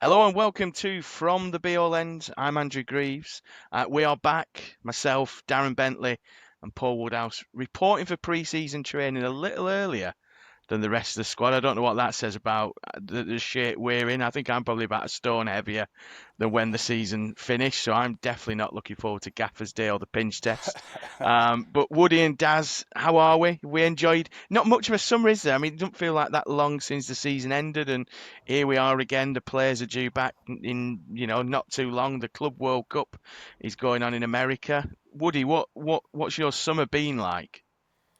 Hello and welcome to From the Be All End. I'm Andrew Greaves. We are back, myself, Darren Bentley, and Paul Woodhouse, reporting for pre-season training a little earlier than the rest of the squad. I don't know what that says about the shape we're in. I think I'm probably about a stone heavier than when the season finished, so I'm definitely not looking forward to Gaffer's Day or the pinch test. But Woody and Daz, how are we? We enjoyed not much of a summer, is there? I mean, it doesn't feel like that long since the season ended, and here we are again. The players are due back in, not too long. The Club World Cup is going on in America. Woody, what's your summer been like?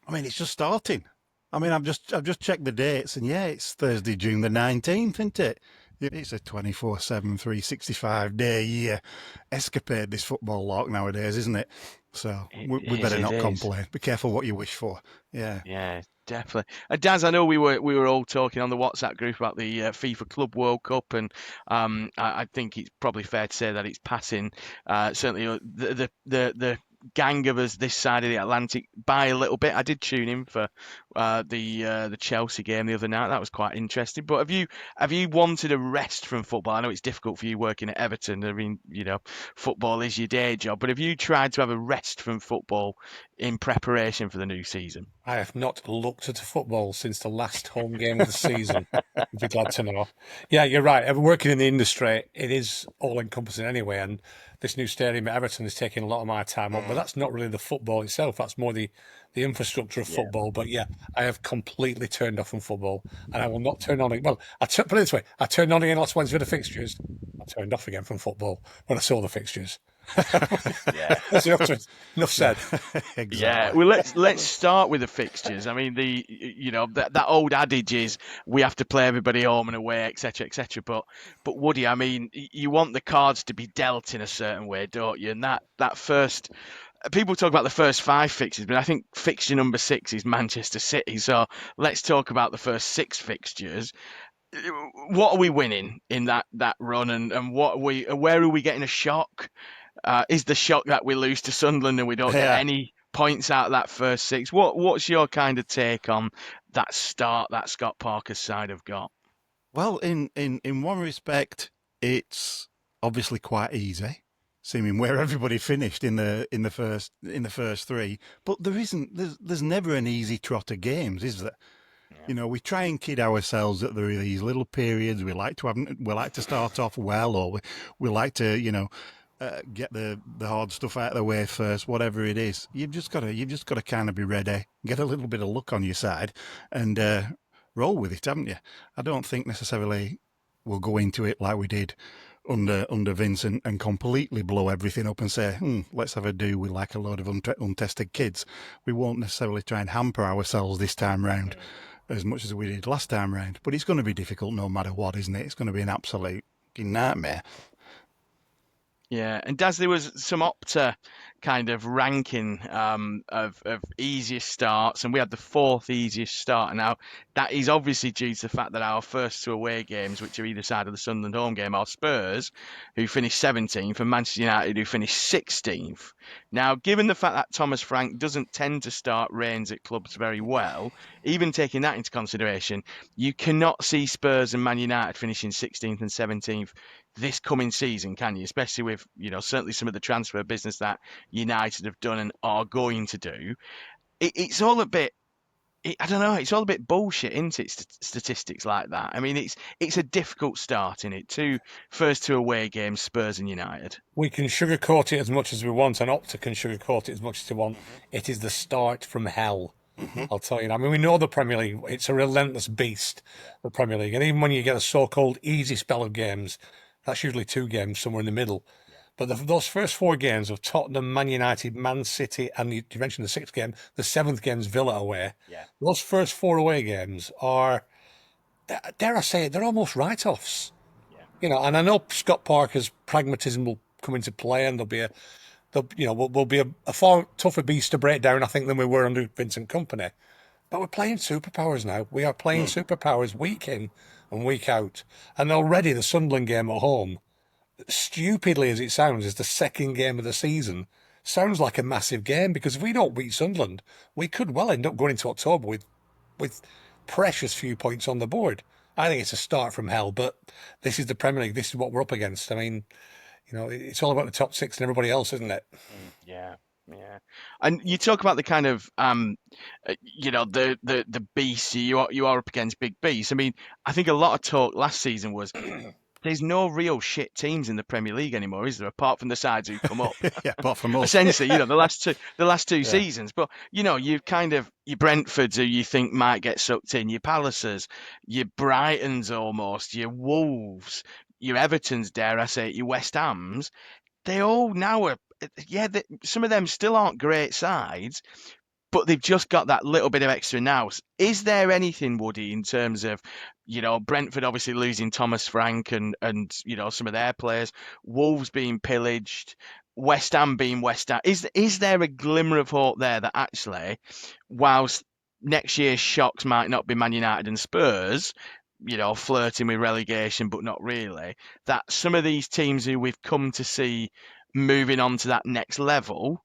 I mean, it's just starting. I mean, I've just checked the dates, and yeah, it's Thursday, June the 19th, isn't it? It's a 24/7, 365-day year escapade, this football lark nowadays, isn't it? So It we is, better it not is. complain. Be careful what you wish for. Yeah. Yeah, definitely. Daz, I know we were all talking on the WhatsApp group about the FIFA Club World Cup, and I think it's probably fair to say that it's passing certainly the gang of us this side of the Atlantic by a little bit. I did tune in for the Chelsea game the other night. That was quite interesting. But have you wanted a rest from football? I know it's difficult for you working at Everton. I mean, football is your day job, but have you tried to have a rest from football in preparation for the new season? I have not looked at football since the last home game of the season. You'd be glad to know. Yeah, you're right. Working in the industry, it is all encompassing anyway. And this new stadium at Everton is taking a lot of my time up. But that's not really the football itself. That's more the infrastructure of Yeah. football. But yeah, I have completely turned off from football, and I will not turn on. Well, put it this way: I turned on again last Wednesday for the fixtures. I turned off again from football when I saw the fixtures. Yeah. That's enough said. Yeah, Exactly. well, let's start with the fixtures. I mean, that old adage is we have to play everybody home and away, etc., etc. But Woody, I mean, you want the cards to be dealt in a certain way, don't you? And that first people talk about the first five fixtures, but I think fixture number six is Manchester City. So let's talk about the first six fixtures. What are we winning in that run, and where are we getting a shock? Is the shock that we lose to Sunderland and we don't get Yeah. any points out of that first six? What's your kind of take on that start that Scott Parker's side have got? Well, in one respect, it's obviously quite easy, seeming where everybody finished in the first three. But there isn't. There's never an easy trot of games, is there? Yeah. You know, we try and kid ourselves that there are these little periods we like to start off well, or we like to, get the hard stuff out of the way first. Whatever it is, you've just got to kind of be ready, get a little bit of luck on your side, and roll with it, haven't you? I don't think necessarily we'll go into it like we did under Vincent and completely blow everything up and say, let's have a do with like a load of untested kids. We won't necessarily try and hamper ourselves this time round as much as we did last time round. But it's going to be difficult no matter what, isn't it? It's going to be an absolute nightmare. Yeah, and Daz, there was some Opta kind of ranking of easiest starts, and we had the fourth easiest start. Now, that is obviously due to the fact that our first two away games, which are either side of the Sunderland home game, are Spurs, who finished 17th, and Manchester United, who finished 16th. Now, given the fact that Thomas Frank doesn't tend to start reigns at clubs very well, even taking that into consideration, you cannot see Spurs and Man United finishing 16th and 17th this coming season, can you? Especially with, certainly some of the transfer business that United have done and are going to do. It's all a bit, I don't know, it's all a bit bullshit, isn't it? Statistics like that. I mean, it's a difficult start in it. First two away games, Spurs and United. We can sugarcoat it as much as we want, and Opta can sugarcoat it as much as they want. It is the start from hell. I'll tell you. I mean, we know the Premier League; it's a relentless beast, the Premier League. And even when you get a so-called easy spell of games, that's usually two games somewhere in the middle. But those first four games of Tottenham, Man United, Man City, and you mentioned the sixth game, the seventh game's Villa away. Yeah. Those first four away games are, dare I say it, they're almost write-offs. Yeah. And I know Scott Parker's pragmatism will come into play, and will be a far tougher beast to break down, I think, than we were under Vincent Company. But we're playing superpowers now. We are playing superpowers week in and week out. And already the Sunderland game at home, stupidly as it sounds, is the second game of the season. Sounds like a massive game, because if we don't beat Sunderland, we could well end up going into October with precious few points on the board. I think it's a start from hell, but this is the Premier League. This is what we're up against. I mean, it's all about the top six and everybody else, isn't it? Yeah, yeah. And you talk about the kind of the beast you are up against big beasts. I mean, I think a lot of talk last season was there's no real shit teams in the Premier League anymore, is there? Apart from the sides who come up. Yeah, apart from us. Essentially, the last two Yeah. seasons. But you've kind of your Brentfords who you think might get sucked in, your Palaces, your Brightons almost, your Wolves, your Evertons, dare I say, it, your West Hams. They all now are, yeah. Some of them still aren't great sides, but they've just got that little bit of extra now. Is there anything, Woody, in terms of, Brentford obviously losing Thomas Frank and some of their players, Wolves being pillaged, West Ham being West Ham. Is there a glimmer of hope there that actually, whilst next year's shocks might not be Man United and Spurs, flirting with relegation, but not really, that some of these teams who we've come to see moving on to that next level,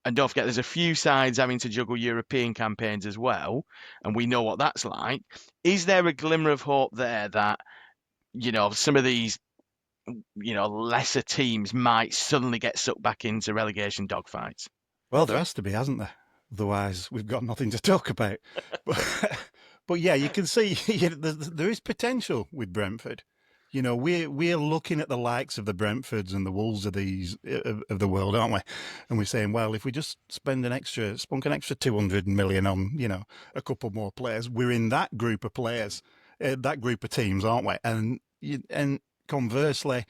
and don't forget, there's a few sides having to juggle European campaigns as well, and we know what that's like. Is there a glimmer of hope there that, some of these, lesser teams might suddenly get sucked back into relegation dogfights? Well, there has to be, hasn't there? Otherwise, we've got nothing to talk about. But yeah, you can see there is potential with Brentford. We're looking at the likes of the Brentfords and the Wolves of of the world, aren't we? And we're saying, well, if we just spunk an extra 200 million on, a couple more players, we're in that group of players, that group of teams, aren't we? And conversely,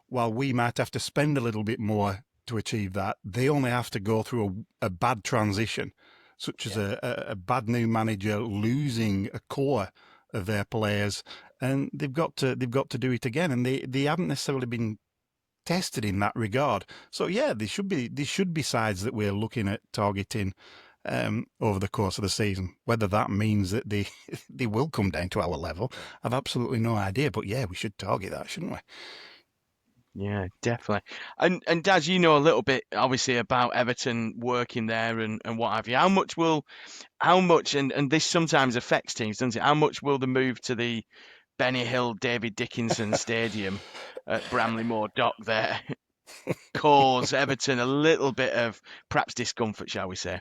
while we might have to spend a little bit more to achieve that, they only have to go through a bad transition, such as a bad new manager losing a core of their players, and they've got to do it again, and they haven't necessarily been tested in that regard. So yeah, there should be sides that we're looking at targeting over the course of the season. Whether that means that they they will come down to our level, I've absolutely no idea. But yeah, we should target that, shouldn't we? Yeah, definitely. And Daz, you know a little bit obviously about Everton working there and what have you. How much and this sometimes affects teams, doesn't it? How much will the move to the Benny Hill David Dickinson Stadium at Bramley Moor Dock there cause Everton a little bit of perhaps discomfort, shall we say?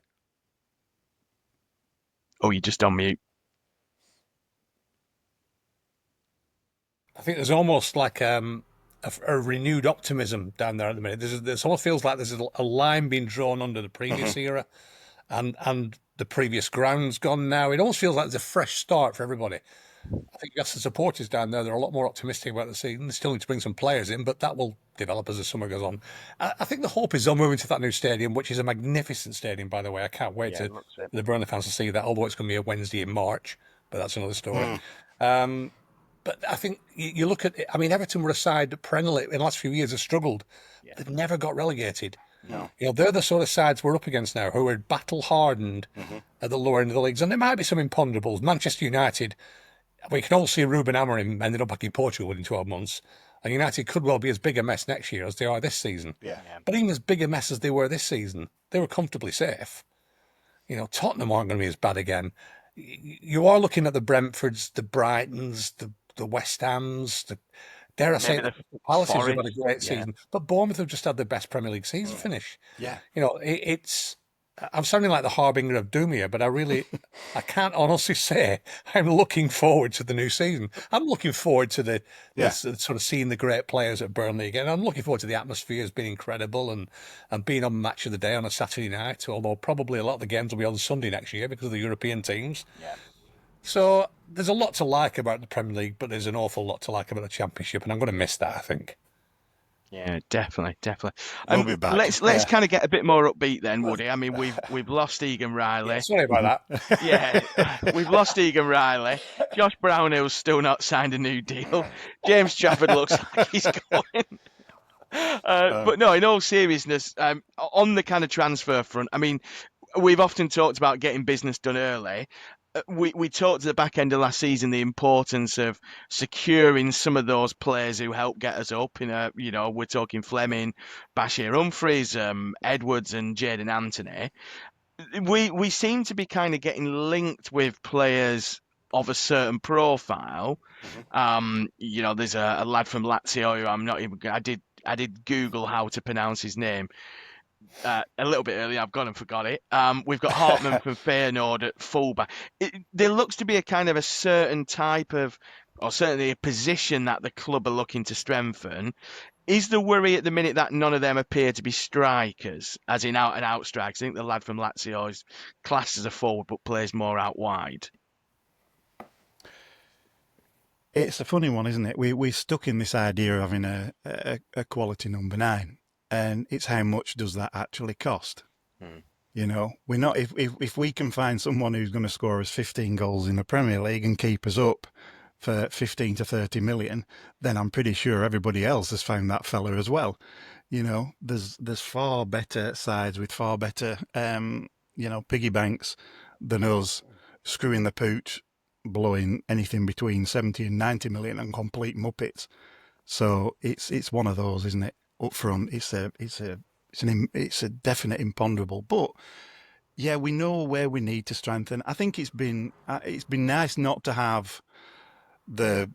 Oh, you're just on mute. I think there's almost like a renewed optimism down there at the minute. There's almost feels like there's a line being drawn under the previous era, and the previous ground's gone now. It almost feels like there's a fresh start for everybody. I think you got some supporters down there that are a lot more optimistic about the season. They still need to bring some players in, but that will develop as the summer goes on. I think the hope is on moving to that new stadium, which is a magnificent stadium, by the way. I can't wait Yeah, it looks it. the Burnley fans to see that, although it's going to be a Wednesday in March, but that's another story. Um, but I think you look at it, I mean, Everton were a side that perennially in the last few years have struggled. Yeah. They've never got relegated. No. They're the sort of sides we're up against now who are battle hardened at the lower end of the leagues. And there might be some imponderables. Manchester United, we can all see Ruben Amorim ended up back in Portugal within 12 months. And United could well be as big a mess next year as they are this season. Yeah. But even as big a mess as they were this season, they were comfortably safe. Tottenham aren't going to be as bad again. You are looking at the Brentfords, the Brightons, the West Hams, dare I say, Maybe the Palaces have had a Forest, great yeah. season. But Bournemouth have just had their best Premier League season finish. Yeah. I'm sounding like the harbinger of doom here, but I can't honestly say I'm looking forward to the new season. I'm looking forward to the sort of seeing the great players at Burnley again. I'm looking forward to the atmosphere being incredible and being on Match of the Day on a Saturday night, although probably a lot of the games will be on Sunday next year because of the European teams. Yeah. So there's a lot to like about the Premier League, but there's an awful lot to like about the Championship, and I'm going to miss that, I think. Yeah, definitely. We'll be back. Let's kind of get a bit more upbeat then, Woody. I mean, we've lost Egan Riley. Yeah, sorry about that. Yeah, we've lost Egan Riley. Josh Brownhill's still not signed a new deal. James Trafford looks like he's going. But no, in all seriousness, on the kind of transfer front, I mean, we've often talked about getting business done early. We talked at the back end of last season the importance of securing some of those players who helped get us up. We're talking Fleming, Bashir Humphries, Edwards, and Jadon Anthony. We seem to be kind of getting linked with players of a certain profile. There's a lad from Lazio who I'm not even. I did Google how to pronounce his name a little bit earlier. I've gone and forgot it. We've got Hartman from Feyenoord at fullback. There looks to be a kind of a certain type of, or certainly a position that the club are looking to strengthen. Is the worry at the minute that none of them appear to be strikers, as in out and out strikers? I think the lad from Lazio is classed as a forward but plays more out wide. It's a funny one, isn't it? We're stuck in this idea of having a quality number 9, and it's how much does that actually cost? We're not, if we can find someone who's going to score us 15 goals in the Premier League and keep us up for 15 to 30 million, then I'm pretty sure everybody else has found that fella as well. There's far better sides with far better, piggy banks than us screwing the pooch, blowing anything between 70 and 90 million on complete muppets. So it's one of those, isn't it? Up front, it's a definite imponderable. But yeah, we know where we need to strengthen. I think it's been nice not to have the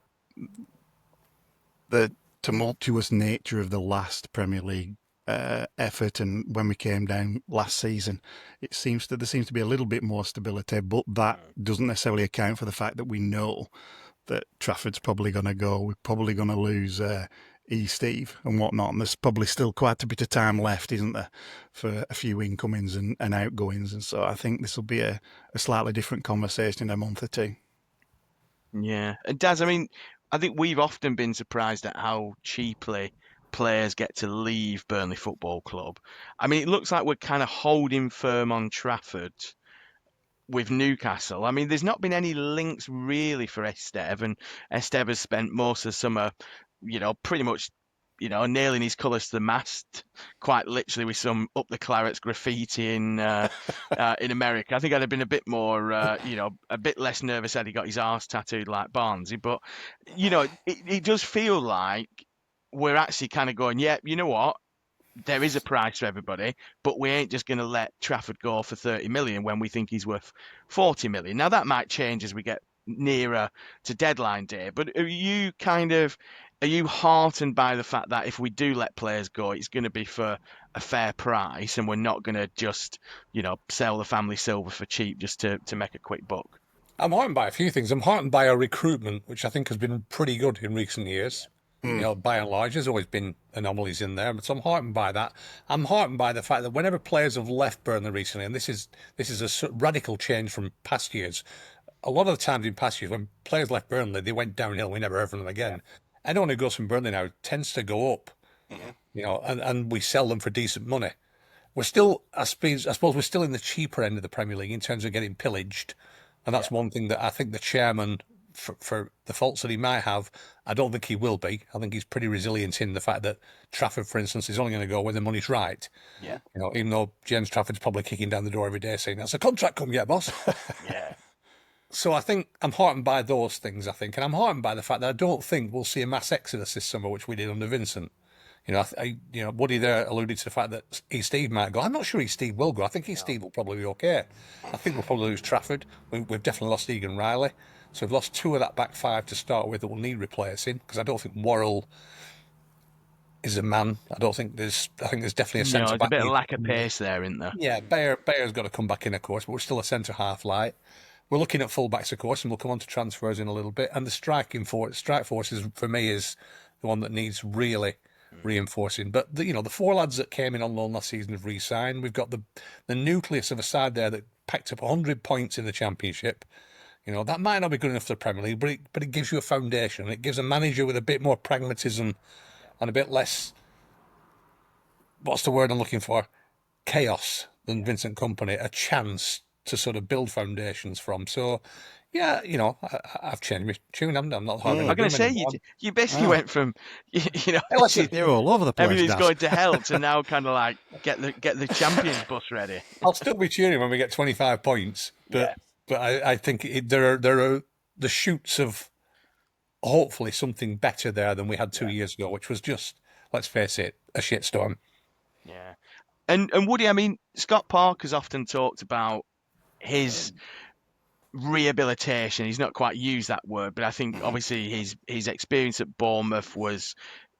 tumultuous nature of the last Premier League effort, and when we came down last season, there seems to be a little bit more stability, but that doesn't necessarily account for the fact that we know that Trafford's probably going to go. We're probably going to lose Steve and whatnot, and there's probably still quite a bit of time left, isn't there, for a few incomings and outgoings, and so I think this will be a slightly different conversation in a month or two. Yeah, and Daz, I mean, I think we've often been surprised at how cheaply players get to leave Burnley Football Club. I mean, it looks like we're kind of holding firm on Trafford with Newcastle. I mean, there's not been any links really for Esteve, and Esteve has spent most of the summer, pretty much, nailing his colours to the mast, quite literally, with some up the clarets graffiti in America. I think I'd have been a bit more, a bit less nervous had he got his arse tattooed like Barnsley. But, it does feel like we're actually kind of going, yeah, you know what? There is a price for everybody, but we ain't just going to let Trafford go for 30 million when we think he's worth 40 million. Now, that might change as we get nearer to deadline day, but are you heartened by the fact that if we do let players go, it's going to be for a fair price and we're not going to just, sell the family silver for cheap just to make a quick buck? I'm heartened by a few things. I'm heartened by our recruitment, which I think has been pretty good in recent years. By and large, there's always been anomalies in there, but so I'm heartened by that. I'm heartened by the fact that whenever players have left Burnley recently, and this is a radical change from past years. A lot of the times in past years, when players left Burnley, they went downhill. We never heard from them again. Anyone who goes from Burnley now tends to go up, and we sell them for decent money. We're still, I suppose, we're still in the cheaper end of the Premier League in terms of getting pillaged, and that's one thing that I think the chairman, for the faults that he might have, I don't think he will be. I think he's pretty resilient in the fact that Trafford, for instance, is only going to go when the money's right. Yeah. Even though James Trafford's probably kicking down the door every day saying, "That's a contract come yet, boss." Yeah. So I think I'm heartened by those things, and I'm heartened by the fact that I don't think we'll see a mass exodus this summer, which we did under Vincent. Woody there alluded to the fact that Steve might go. I'm not sure Steve will go. I think Steve will probably be okay. I think we'll probably lose Trafford. We've definitely lost Egan Riley. So we've lost 2 of that back 5 to start with that will need replacing, because I don't think Worrell is a man. I think there's definitely a centre back. There's a bit of lack of pace there, isn't there? Yeah, Bayer's got to come back in, of course, but we're still a centre half light. We're looking at fullbacks, of course, and we'll come on to transfers in a little bit. And the strike force for me is the one that needs really reinforcing. But the 4 lads that came in on loan last season have re-signed. We've got the nucleus of a side there that packed up 100 points in the Championship. That might not be good enough for the Premier League, but it gives you a foundation. It gives a manager with a bit more pragmatism and a bit less, what's the word I'm looking for, chaos than Vincent Kompany, a chance to sort of build foundations from. So, yeah, I've changed my tune. I'm not hard. I'm going to say, you basically went from, listen, you're all over the place. Everything's going to hell to now kind of like get the Champions bus ready. I'll still be cheering when we get 25 points, but I think there are the shoots of hopefully something better there than we had 2 years ago, which was just, let's face it, a shitstorm. Yeah. And Woody, I mean, Scott Parker's often talked about his rehabilitation. He's not quite used that word, but I think obviously his experience at Bournemouth was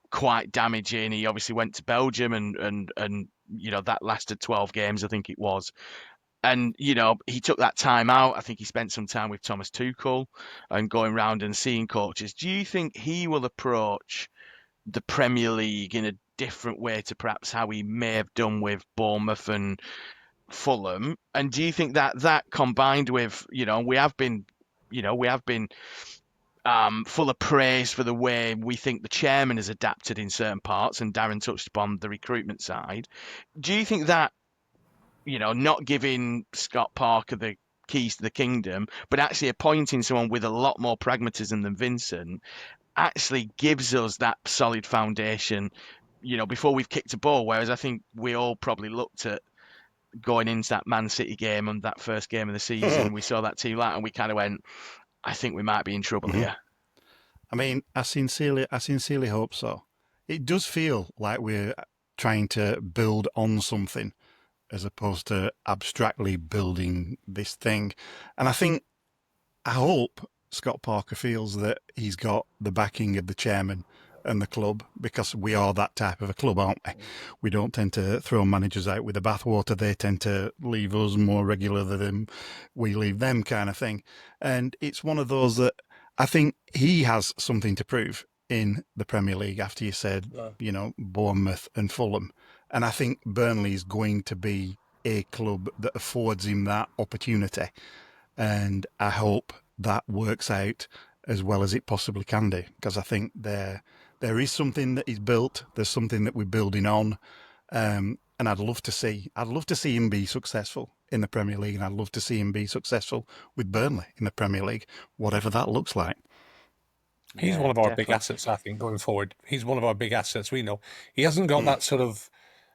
quite damaging. He obviously went to Belgium and that lasted 12 games, I think it was. And he took that time out. I think he spent some time with Thomas Tuchel and going round and seeing coaches. Do you think he will approach the Premier League in a different way to perhaps how he may have done with Bournemouth and Fulham? And do you think that combined with, we have been full of praise for the way we think the chairman has adapted in certain parts, and Darren touched upon the recruitment side. Do you think that, not giving Scott Parker the keys to the kingdom, but actually appointing someone with a lot more pragmatism than Vincent, actually gives us that solid foundation, before we've kicked a ball? Whereas I think we all probably looked at going into that Man City game and that first game of the season, we saw that team out and we kind of went, I think we might be in trouble here. I mean, I sincerely hope so. It does feel like we're trying to build on something as opposed to abstractly building this thing. And I hope Scott Parker feels that he's got the backing of the chairman and the club, because we are that type of a club, aren't we? We don't tend to throw managers out with the bathwater. They tend to leave us more regularly than we leave them, kind of thing. And it's one of those that I think he has something to prove in the Premier League after you said, Bournemouth and Fulham. And I think Burnley is going to be a club that affords him that opportunity. And I hope that works out as well as it possibly can do, because I think there is something that is built. There's something that we're building on. And I'd love to see him be successful in the Premier League, and I'd love to see him be successful with Burnley in the Premier League, whatever that looks like. He's one of our big assets, I think, going forward. He's one of our big assets. We know he hasn't got that sort of.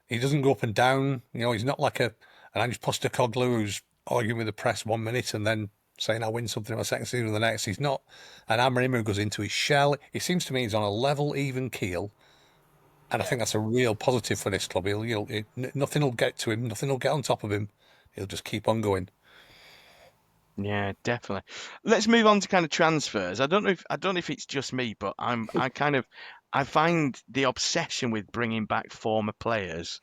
He doesn't go up and down. He's not like an Ange Postecoglou who's arguing with the press 1 minute and then saying I win something in my second season or the next. He's not an Amorim who goes into his shell. It seems to me he's on a level, even keel. And I think that's a real positive for this club. Nothing will get to him. Nothing will get on top of him. He'll just keep on going. Yeah, definitely. Let's move on to kind of transfers. I don't know if it's just me, but I find the obsession with bringing back former players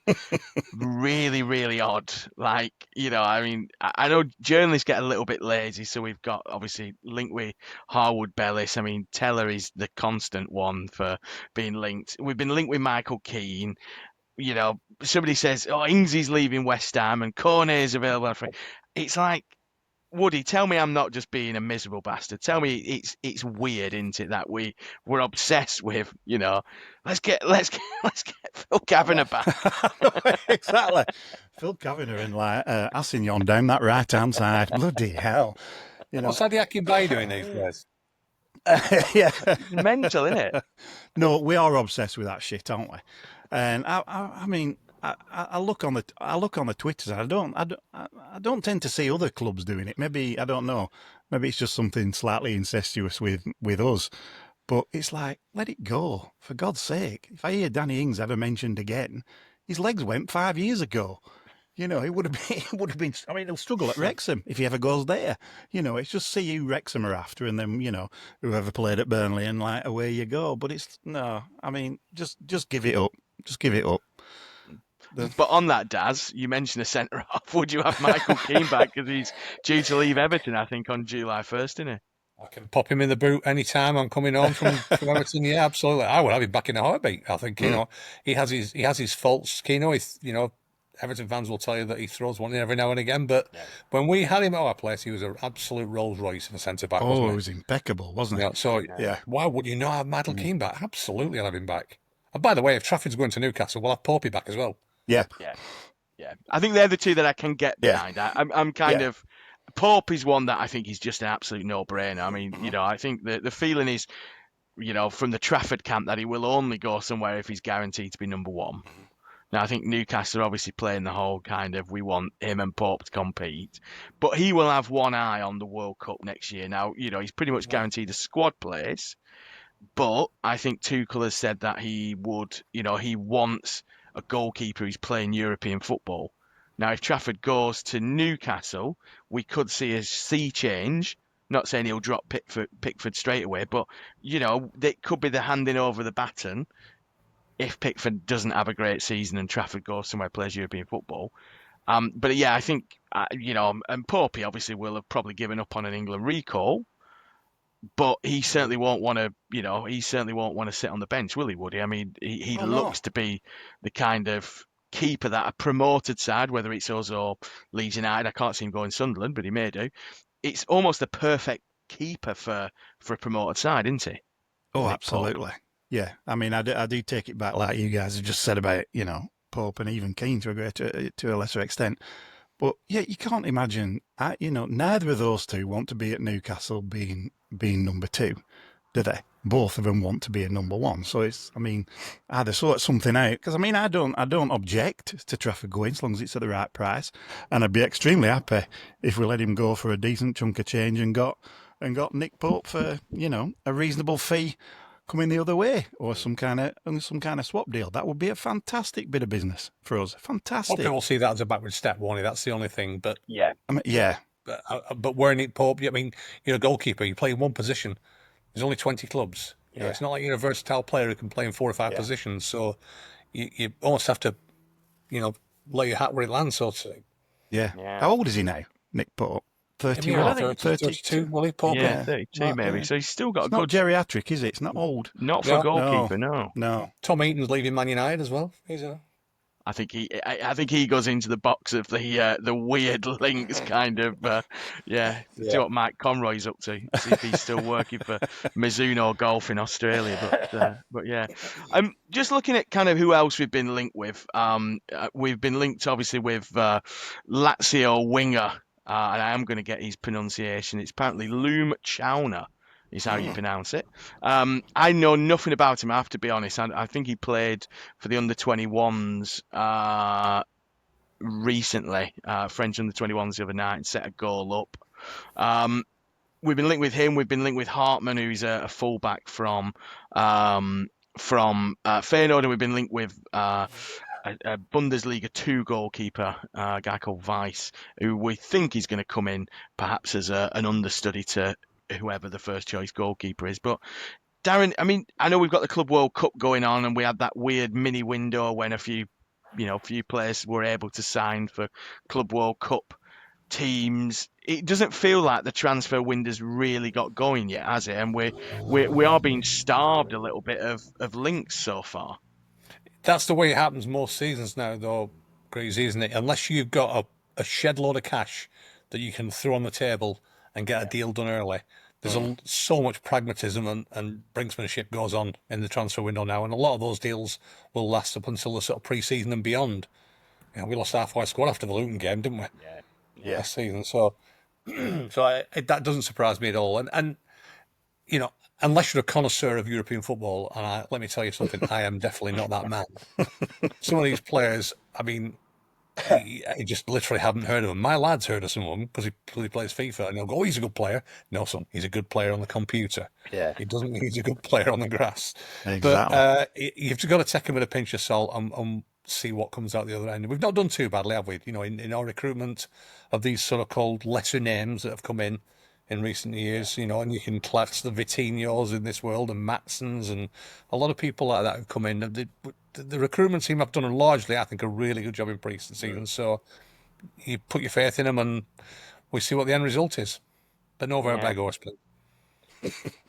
really, really odd. Like, I know journalists get a little bit lazy, so we've got obviously linked with Harwood Bellis. I mean, Teller is the constant one for being linked. We've been linked with Michael Keane. Somebody says, "Oh, Ingsy's leaving West Ham and Cornet is available." It's like, Woody, tell me I'm not just being a miserable bastard. Tell me it's weird, isn't it, that we're obsessed with, let's get Phil Kavanagh back. Exactly. Phil Kavanagh and Assignon down that right hand side. Bloody hell. What's Adi Akinbaye doing these days? Yeah. Mental, isn't it? No, we are obsessed with that shit, aren't we? And I mean, I look on the Twitters. I don't tend to see other clubs doing it. Maybe I don't know. Maybe it's just something slightly incestuous with us. But it's like, let it go, for God's sake. If I hear Danny Ings ever mentioned again, his legs went 5 years ago. It would have been. I mean, he'll struggle at Wrexham if he ever goes there. It's just see who Wrexham are after, and then whoever played at Burnley, and away you go. But it's no. I mean, just give it up. Just give it up. But on that, Daz, you mentioned a centre half. Would you have Michael Keane back, because he's due to leave Everton, I think, on July 1st, isn't he? I can pop him in the boot anytime I'm coming home from Everton. Yeah, absolutely. I would have him back in a heartbeat. I think he has his faults. Everton fans will tell you that he throws one in every now and again. But when we had him at our place, he was an absolute Rolls Royce in a centre back. Oh, it was impeccable, wasn't it? Why would you not have Michael Keane back? Absolutely, I'll have him back. And by the way, if Trafford's going to Newcastle, we'll have Popey back as well. Yeah. I think they're the two that I can get behind. I'm kind of. Pope is one that I think is just an absolute no-brainer. I mean, I think the feeling is, from the Trafford camp, that he will only go somewhere if he's guaranteed to be number one. Now, I think Newcastle are obviously playing the whole kind of, we want him and Pope to compete. But he will have one eye on the World Cup next year. Now, he's pretty much guaranteed a squad place. But I think Tuchel has said that he would, he wants a goalkeeper who's playing European football. Now, if Trafford goes to Newcastle, we could see a sea change. Not saying he'll drop Pickford straight away, but it could be the handing over the baton if Pickford doesn't have a great season and Trafford goes somewhere plays European football. But yeah, I think and Popey obviously will have probably given up on an England recall, but he certainly won't want to. He certainly won't want to sit on the bench, will he? Would he? I mean, he Oh no. looks to be the kind of keeper that a promoted side, whether it's us or Leeds United, I can't see him going Sunderland, but he may do. It's almost the perfect keeper for a promoted side, isn't he? Oh, Nick Pope. absolutely. Yeah. I mean, I do take it back, like you guys have just said about, Pope and even Keane to a lesser extent. But yeah, you can't imagine, neither of those two want to be at Newcastle being number two, do they? Both of them want to be a number one. So either sort something out. Because I don't object to Trafford going as long as it's at the right price, and I'd be extremely happy if we let him go for a decent chunk of change and got Nick Pope for a reasonable fee coming the other way, or some kind of swap deal. That would be a fantastic bit of business for us. Well, Fantastic. people see that as a backward step, won't it? That's the only thing. But Yeah. Yeah. but where Nick Pope, I mean, you're a goalkeeper. You play in one position. There's only 20 clubs. Yeah. It's not like you're a versatile player who can play in 4 or 5 positions. So you almost have to, lay your hat where it lands, so to speak. Yeah. Yeah. How old is he now, Nick Pope? Maybe 31, 32, will he, Pope? Yeah, 32 maybe. Yeah. So he's still got It's a not good. geriatric, is it? It's not old. Not for a No. goalkeeper, no. No. Tom Eaton's leaving Man United as well. I think he goes into the box of the weird links kind of See what Mike Conroy's up to. See if he's still working for Mizuno Golf in Australia. But yeah, just looking at kind of who else we've been linked with. We've been linked obviously with Lazio winger, and I am going to get his pronunciation. It's apparently Loom Chowner is how you pronounce it. I know nothing about him, I have to be honest. I think he played for the under-21s recently, French under-21s the other night, and set a goal up. We've been linked with him. We've been linked with Hartmann, who's a fullback from Feyenoord, and we've been linked with a Bundesliga 2 goalkeeper, a guy called Weiss, who we think is going to come in perhaps as an understudy to whoever the first choice goalkeeper is. But Darren, I mean, I know we've got the Club World Cup going on, and we had that weird mini window when a few players were able to sign for Club World Cup teams. It doesn't feel like the transfer window's really got going yet, has it? And we are being starved a little bit of links so far. That's the way it happens most seasons now, though, Greavsie, isn't it? Unless you've got a shed load of cash that you can throw on the table and get a deal done early. There's so much pragmatism and brinksmanship goes on in the transfer window now, and a lot of those deals will last up until the sort of pre-season and beyond. We lost half our squad after the Luton game, didn't we? Yeah. Last season, so that doesn't surprise me at all. And unless you're a connoisseur of European football, and let me tell you something, I am definitely not that man. Some of these players, I mean, I just literally haven't heard of him. My lad's heard of some of them because he plays FIFA, and he'll go, "Oh, he's a good player." No, son, he's a good player on the computer. Yeah. It doesn't mean he's a good player on the grass. Exactly. But you've got to take him with a pinch of salt and see what comes out the other end. We've not done too badly, have we? In our recruitment of these sort of called lesser names that have come in recent years, and you can class the Vitinhos in this world and Matsons and a lot of people like that have come in. The recruitment team have done largely, I think, a really good job in pre-season. So you put your faith in them and we see what the end result is. But no very big horse, please.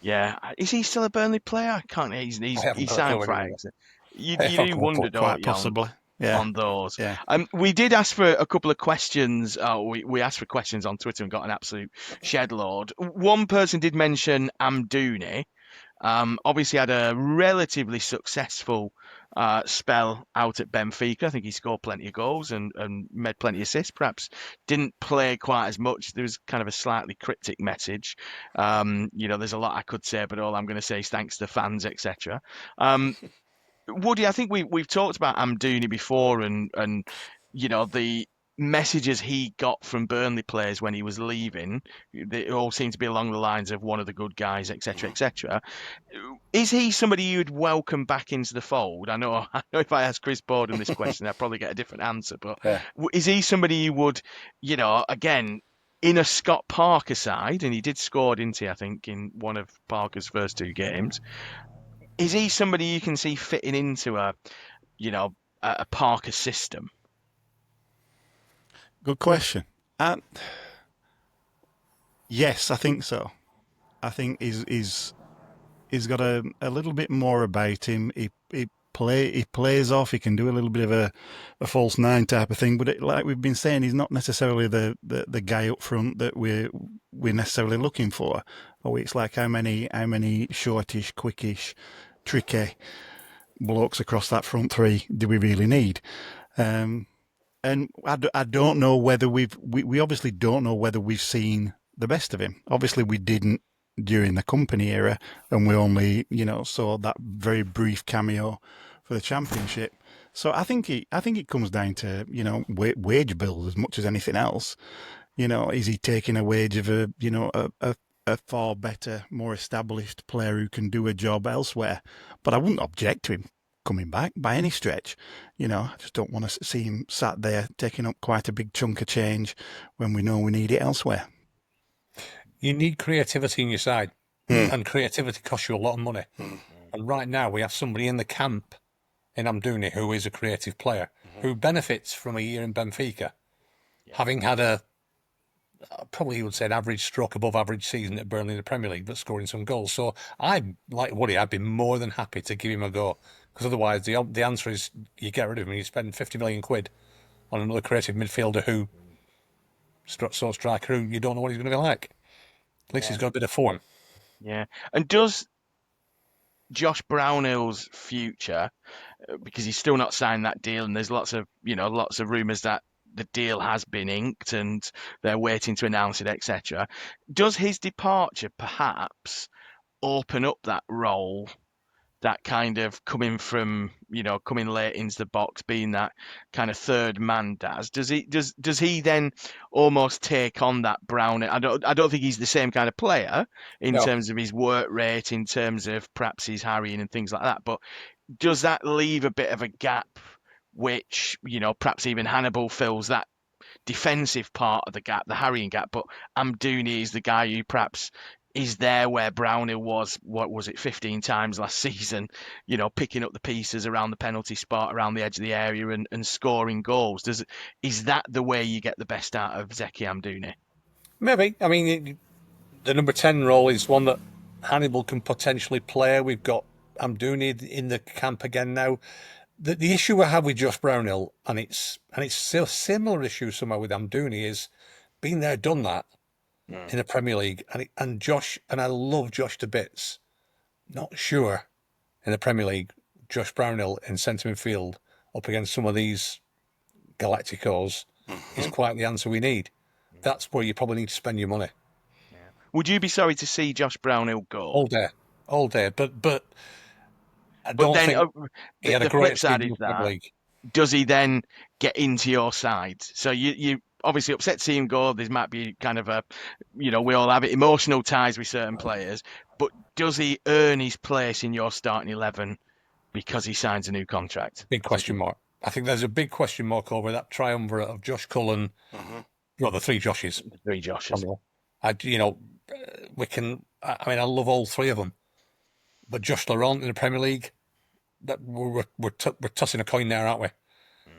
Yeah, is he still a Burnley player? I can't. He's signed for Ajax. You do wonder, don't Quite you, possibly. Yeah. on those. Yeah. We did ask for a couple of questions. We asked for questions on Twitter and got an absolute shed load. One person did mention Amdouni. Obviously had a relatively successful spell out at Benfica. I think he scored plenty of goals and made plenty of assists. Perhaps didn't play quite as much. There was kind of a slightly cryptic message. There's a lot I could say, but all I'm going to say is thanks to the fans, etc. Woody, I think we've talked about Amdouni before, and the messages he got from Burnley players when he was leaving, they all seem to be along the lines of one of the good guys, etc., etc. Is he somebody you'd welcome back into the fold? I know if I ask Chris Boredom this question, I'd probably get a different answer. But Yeah. is he somebody you would, again, in a Scott Parker side, and he did score, didn't he? I think in one of Parker's first two games. Is he somebody you can see fitting into a Parker system? Good question. Yes, I think so. I think he's got a little bit more about him. He plays off. He can do a little bit of a false nine type of thing. But like we've been saying, he's not necessarily the guy up front that we're necessarily looking for. Oh, it's like how many shortish, quickish, tricky blokes across that front three do we really need? And I don't know whether we obviously don't know whether we've seen the best of him. Obviously, we didn't during the company era, and we only saw that very brief cameo for the championship. So I think it comes down to wage bills as much as anything else. Is he taking a wage of a far better, more established player who can do a job elsewhere? But I wouldn't object to him coming back by any stretch. I just don't want to see him sat there taking up quite a big chunk of change when we know we need it elsewhere. You need creativity in your side, and creativity costs you a lot of money. And right now we have somebody in the camp in Amdouni who is a creative player who benefits from a year in Benfica, having had probably you would say an average stroke above average season at Burnley in the Premier League, but scoring some goals. So I'm like Woody, I'd be more than happy to give him a go, because otherwise the answer is you get rid of him and you spend 50 million quid on another creative midfielder striker who you don't know what he's going to be like. At least he's got a bit of form. Yeah. And does Josh Brownhill's future, because he's still not signed that deal, and there's lots of rumours that the deal has been inked and they're waiting to announce it, etc. Does his departure perhaps open up that role, that kind of coming late into the box, being that kind of third man? Does he then almost take on that Brown? I don't think he's the same kind of player in terms of his work rate, in terms of perhaps his harrying and things like that. But does that leave a bit of a gap, which perhaps even Hannibal fills that defensive part of the gap, the harrying gap, but Amdouni is the guy who perhaps is there where Brownhill was, 15 times last season, picking up the pieces around the penalty spot, around the edge of the area and scoring goals. Is that the way you get the best out of Zeki Amdouni? Maybe. I mean, the number 10 role is one that Hannibal can potentially play. We've got Amdouni in the camp again now. The issue I have with Josh Brownhill, and it's still a similar issue somehow with Amdouni, is been there, done that in the Premier League. And Josh, and I love Josh to bits, not sure in the Premier League, Josh Brownhill in centre midfield up against some of these Galacticos is quite the answer we need. That's where you probably need to spend your money. Yeah. Would you be sorry to see Josh Brownhill go? All day. But I don't think he had a great season in the Premier League. Does he then get into your side? So you obviously upset to see him go. There might be kind of we all have emotional ties with certain players, but does he earn his place in your starting 11 because he signs a new contract? Big question mark. I think there's a big question mark over that triumvirate of Josh Cullen. Well, the three Joshes. I love all three of them. But Josh Laurent in the Premier League, that we're tossing a coin there, aren't we?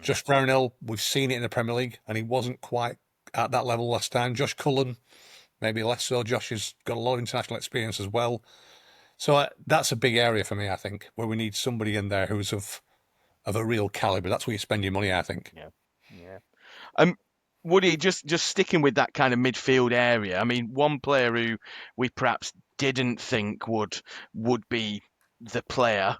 Josh Brownhill, we've seen it in the Premier League, and he wasn't quite at that level last time. Josh Cullen, maybe less so. Josh has got a lot of international experience as well. So that's a big area for me, I think, where we need somebody in there who's of a real calibre. That's where you spend your money, I think. Yeah. Woody, just sticking with that kind of midfield area, I mean, one player who we perhaps didn't think would be the player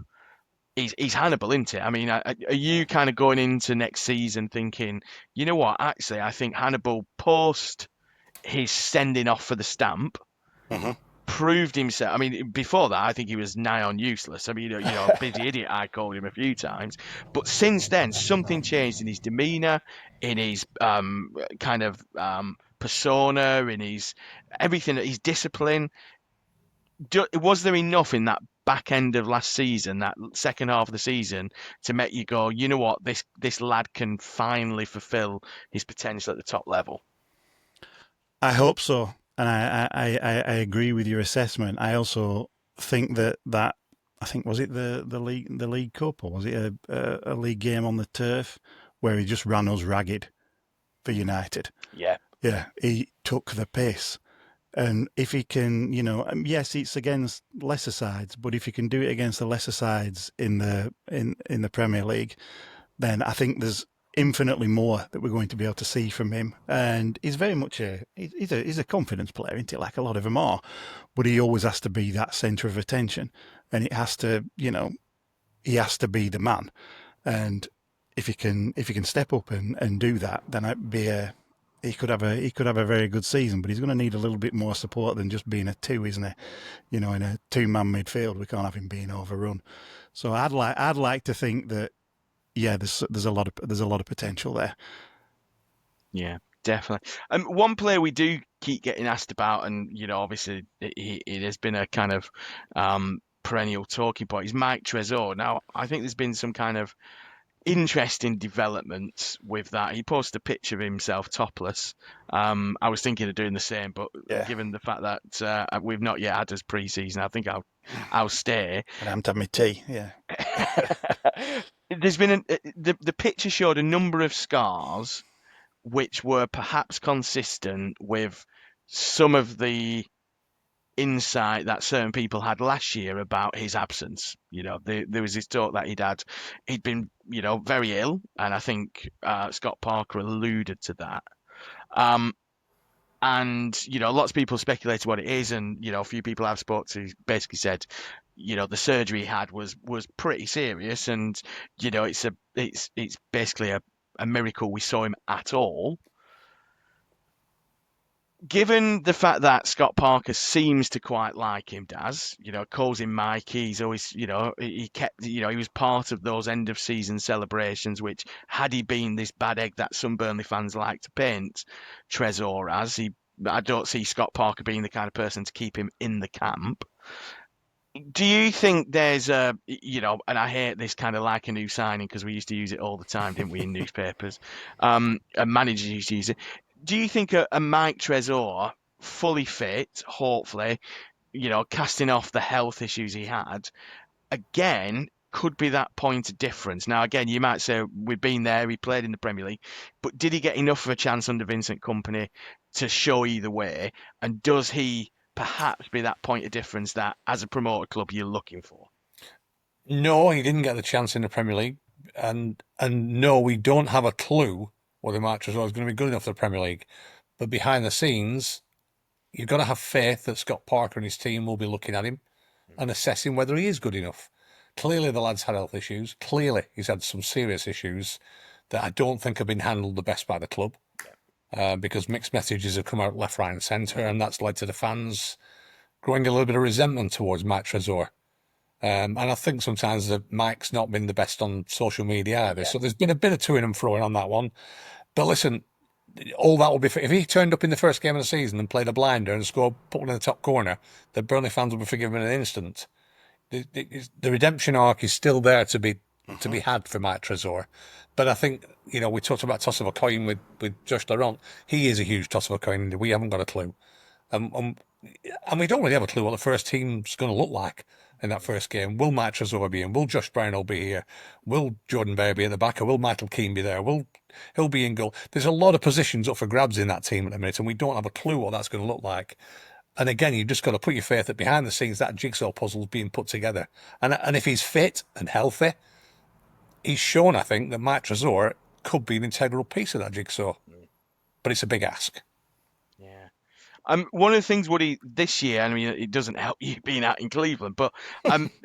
is Hannibal, isn't it? I mean, are you kind of going into next season thinking, you know what, actually, I think Hannibal, post his sending off for the stamp, proved himself. I mean, before that, I think he was nigh on useless. I mean, busy idiot, I called him a few times. But since then, something changed in his demeanour, in his kind of persona, in his everything, his discipline. Was there enough in that back end of last season, that second half of the season, to make you go, you know what, this lad can finally fulfil his potential at the top level? I hope so, and I agree with your assessment. I also think that I think, was it the League Cup, or was it a league game on the turf where he just ran us ragged for United? Yeah. Yeah, he took the piss. And if he can, yes, it's against lesser sides, but if he can do it against the lesser sides in the Premier League, then I think there's infinitely more that we're going to be able to see from him. And he's very much he's a confidence player, isn't he? Like a lot of them are, but he always has to be that centre of attention, and it has to, he has to be the man. And if he can step up and do that, then it'd be he could have a very good season, but he's going to need a little bit more support than just being a two, isn't he? In a two-man midfield, we can't have him being overrun. So I'd like to think that, yeah, there's a lot of potential there. Yeah, definitely. One player we do keep getting asked about, and obviously it has been a kind of perennial talking point, is Mike Trezor. Now, I think there's been some kind of interesting developments with that. He posted a picture of himself topless. I was thinking of doing the same, but Yeah. given the fact that we've not yet had his pre-season, I think I'll stay. And I'm to have my tea. Yeah. There's been the picture showed a number of scars which were perhaps consistent with some of the insight that certain people had last year about his absence. There was this talk that he'd been, very ill, and I think Scott Parker alluded to that. And lots of people speculated what it is, and a few people I've spoke to basically said, the surgery he had was pretty serious, and it's basically a miracle we saw him at all. Given the fact that Scott Parker seems to quite like him, Daz, calls him Mikey. He's always, he kept, he was part of those end of season celebrations, which had he been this bad egg that some Burnley fans like to paint Trezor as, I don't see Scott Parker being the kind of person to keep him in the camp. Do you think there's and I hate this kind of like a new signing because we used to use it all the time, didn't we, in newspapers? And managers used to use it. Do you think a Mike Trezor, fully fit, hopefully, casting off the health issues he had, again, could be that point of difference? Now, again, you might say we've been there, he played in the Premier League, but did he get enough of a chance under Vincent Kompany to show either way? And does he perhaps be that point of difference that, as a promoter club, you're looking for? No, he didn't get the chance in the Premier League, and no, we don't have a clue whether Mark Trezor is going to be good enough for the Premier League. But behind the scenes, you've got to have faith that Scott Parker and his team will be looking at him and assessing whether he is good enough. Clearly, the lad's had health issues. Clearly, he's had some serious issues that I don't think have been handled the best by the club, because mixed messages have come out left, right, and centre, and that's led to the fans growing a little bit of resentment towards Mike Trezor. And I think sometimes that Mike's not been the best on social media either. So there's been a bit of toing and froing on that one. But listen, all that will be if he turned up in the first game of the season and played a blinder and scored, put one in the top corner, the Burnley fans will be forgiven in an instant. The redemption arc is still there to be had for Mike Trezor. But I think, we talked about toss of a coin with Josh Laurent. He is a huge toss of a coin. We haven't got a clue. And we don't really have a clue what the first team's going to look like in that first game. Will Mike Trezor be in? Will Josh Brownhill be here? Will Jordan Bear be at the back? Or will Michael Keane be there? He'll be in goal? There's a lot of positions up for grabs in that team at the minute, and we don't have a clue what that's going to look like. And again, you've just got to put your faith that behind the scenes, that jigsaw puzzle is being put together. And if he's fit and healthy, he's shown, I think, that Mike Trezor could be an integral piece of that jigsaw. But it's a big ask. Yeah. One of the things, Woody, this year, I mean, it doesn't help you being out in Cleveland, but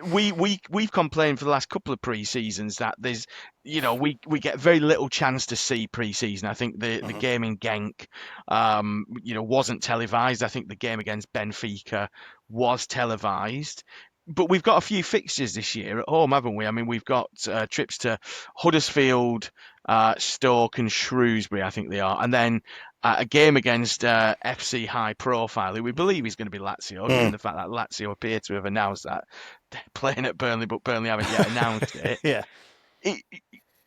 we've complained for the last couple of pre-seasons that there's, we get very little chance to see pre-season. I think the game in Genk, wasn't televised. I think the game against Benfica was televised. But we've got a few fixtures this year at home, haven't we? I mean, we've got trips to Huddersfield, Stoke, and Shrewsbury, I think they are, and then a game against FC High Profile, who we believe is going to be Lazio, given the fact that Lazio appear to have announced that they're playing at Burnley, but Burnley haven't yet announced it. Yeah.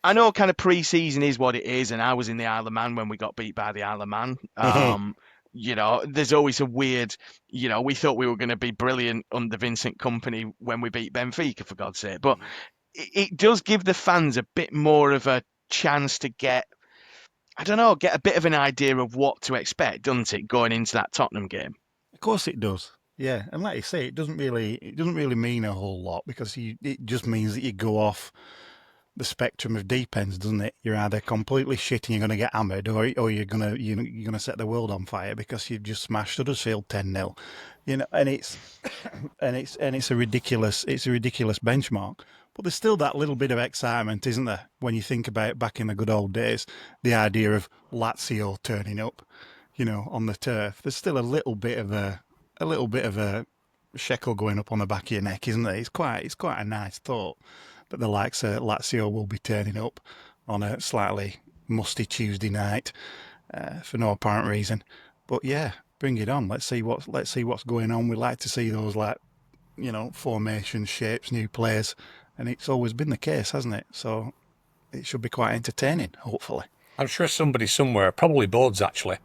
I know kind of pre-season is what it is, and I was in the Isle of Man when we got beat by the Isle of Man. There's always a weird, we thought we were going to be brilliant under Vincent Kompany when we beat Benfica, for God's sake. But it does give the fans a bit more of a chance to get a bit of an idea of what to expect, doesn't it, going into that Tottenham game? Of course it does. Yeah, and like you say, it doesn't really mean a whole lot, because it just means that you go off the spectrum of deep ends, doesn't it? You're either completely shit and you're going to get hammered, or you're gonna set the world on fire because you've just smashed Huddersfield 10-0. And it's it's a ridiculous benchmark. But there's still that little bit of excitement, isn't there, when you think about back in the good old days, the idea of Lazio turning up, on the turf. There's still a little bit of a shekel going up on the back of your neck, isn't there? It's quite a nice thought that the likes of Lazio will be turning up on a slightly musty Tuesday night for no apparent reason. But yeah, bring it on. Let's see what's going on. We like to see those formations, shapes, new players, and it's always been the case, hasn't it? So it should be quite entertaining, hopefully. I'm sure somebody somewhere, probably Boards actually,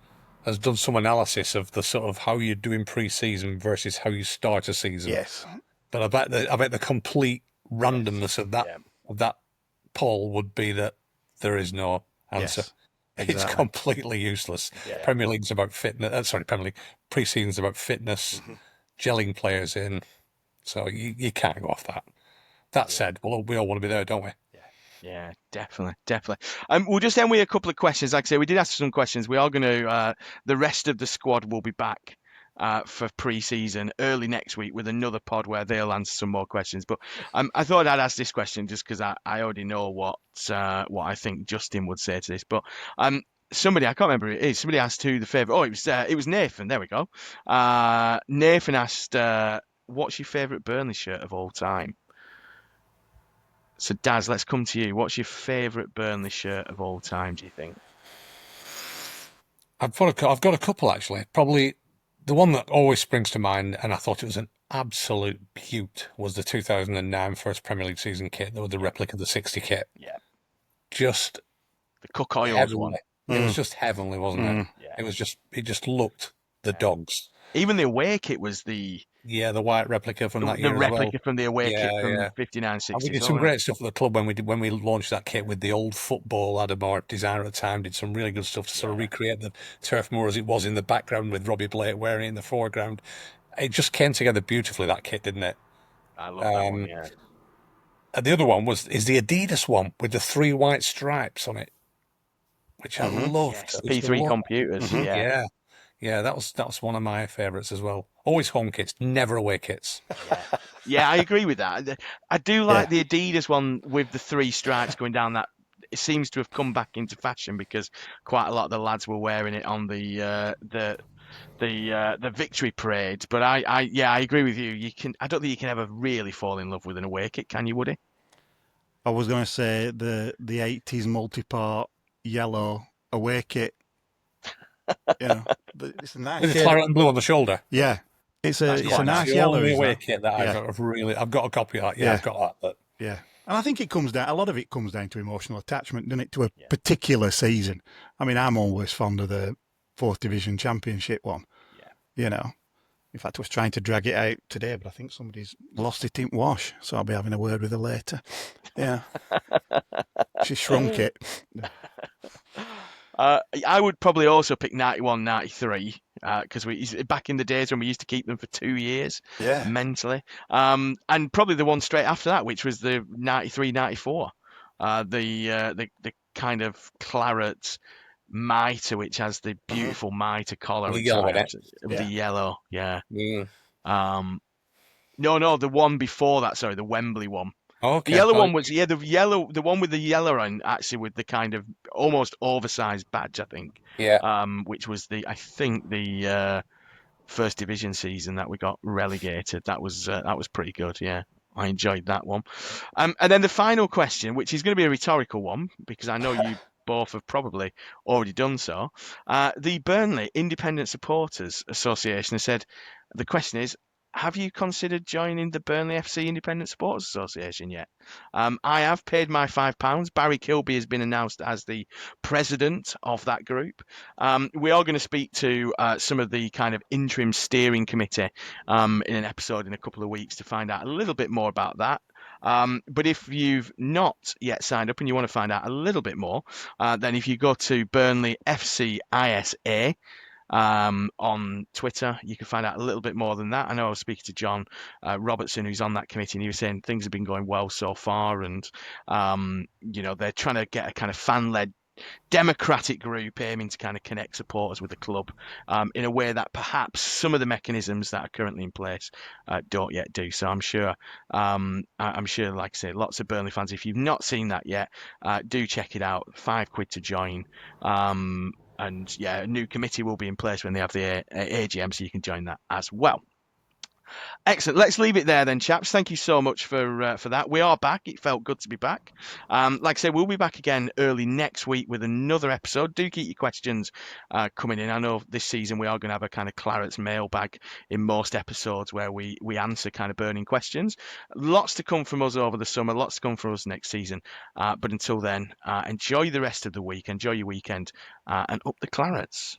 has done some analysis of the sort of how you're doing pre-season versus how you start a season. Yes. But I bet the complete randomness of that poll would be that there is no answer. Yes, exactly. It's completely useless. Yeah. Premier League's about fitness. Premier League pre-season's about fitness, gelling players in. So you can't go off that. That said, we all want to be there, don't we? Yeah, definitely. We'll just end with a couple of questions. Like I say, we did ask some questions. We are going to, the rest of the squad will be back for pre-season early next week with another pod where they'll answer some more questions. But I thought I'd ask this question just because I already know what I think Justin would say to this. But somebody, I can't remember who it is, somebody asked who the favourite. Oh, it was Nathan. There we go. Nathan asked, what's your favourite Burnley shirt of all time? So, Daz, let's come to you. What's your favourite Burnley shirt of all time, do you think? I've got a couple, actually. Probably the one that always springs to mind, and I thought it was an absolute beaut, was the 2009 first Premier League season kit, the replica of the 60 kit. Yeah. Just the Cook Oils one. It was just heavenly, wasn't it? Yeah. It just looked the dogs. Even the away kit was the white replica from that year. The replica as well. from the away kit from 59-60. We did some great stuff at the club when we launched that kit with the old football Adamar designer at the time. Did some really good stuff to sort of recreate the turf moor as it was in the background with Robbie Blake wearing it in the foreground. It just came together beautifully, that kit, didn't it? I love that one. Yeah. And the other one is the Adidas one with the 3 white stripes on it, which I loved. Yes, P3 computers. Yeah, that was one of my favourites as well. Always home kits, never away kits. Yeah, I agree with that. I do like the Adidas one with the 3 stripes going down that. It seems to have come back into fashion because quite a lot of the lads were wearing it on the victory parade. But I agree with you. I don't think you can ever really fall in love with an away kit, can you, Woody? I was going to say the 80s multi-part yellow away kit. It's a nice with the claret and blue on the shoulder. Yeah, it's a nice the yellow. Only away kit that I've got a copy of that. Yeah, I've got that. But yeah, and I think a lot of it comes down to emotional attachment, doesn't it, to a particular season. I mean, I'm always fond of the 4th Division Championship one. Yeah. In fact, I was trying to drag it out today, but I think somebody's lost it in wash, so I'll be having a word with her later. Yeah, she shrunk it. I would probably also pick 91, 93 because back in the days when we used to keep them for 2 years mentally. And probably the one straight after that, which was the 93, 94. The kind of claret mitre, which has the Uh-huh. beautiful mitre collar, The which yellow I in it. absolutely, the Yeah. yellow, yeah. Mm. No, the one before that, sorry, the Wembley one. The Okay. yellow Oh, one was, the one with the yellow on, actually with the kind of almost oversized badge, I think, yeah. which was I think the first division season that we got relegated. That was pretty good. Yeah, I enjoyed that one. And then the final question, which is going to be a rhetorical one, because I know you both have probably already done so. The Burnley Independent Supporters Association has said the question is, have you considered joining the Burnley FC Independent Supporters Association yet? I have paid my £5. Barry Kilby has been announced as the president of that group. We are going to speak to some of the kind of interim steering committee in an episode in a couple of weeks to find out a little bit more about that. But if you've not yet signed up and you want to find out a little bit more, then if you go to Burnley FC ISA on Twitter, you can find out a little bit more than that. I know I was speaking to John Robertson, who's on that committee, and he was saying things have been going well so far, and they're trying to get a kind of fan-led democratic group aiming to kind of connect supporters with the club in a way that perhaps some of the mechanisms that are currently in place don't yet do. So I'm sure, like I say, lots of Burnley fans, if you've not seen that yet, do check it out. £5 to join. And yeah, a new committee will be in place when they have the AGM, so you can join that as well. Excellent. Let's leave it there then, chaps. Thank you so much for that. We are back. It felt good to be back. Like I say, we'll be back again early next week with another episode. Do keep your questions coming in. I know this season we are going to have a kind of Claret's mailbag in most episodes where we answer kind of burning questions. Lots to come from us over the summer. Lots to come from us next season. But until then, enjoy the rest of the week. Enjoy your weekend and up the Clarets.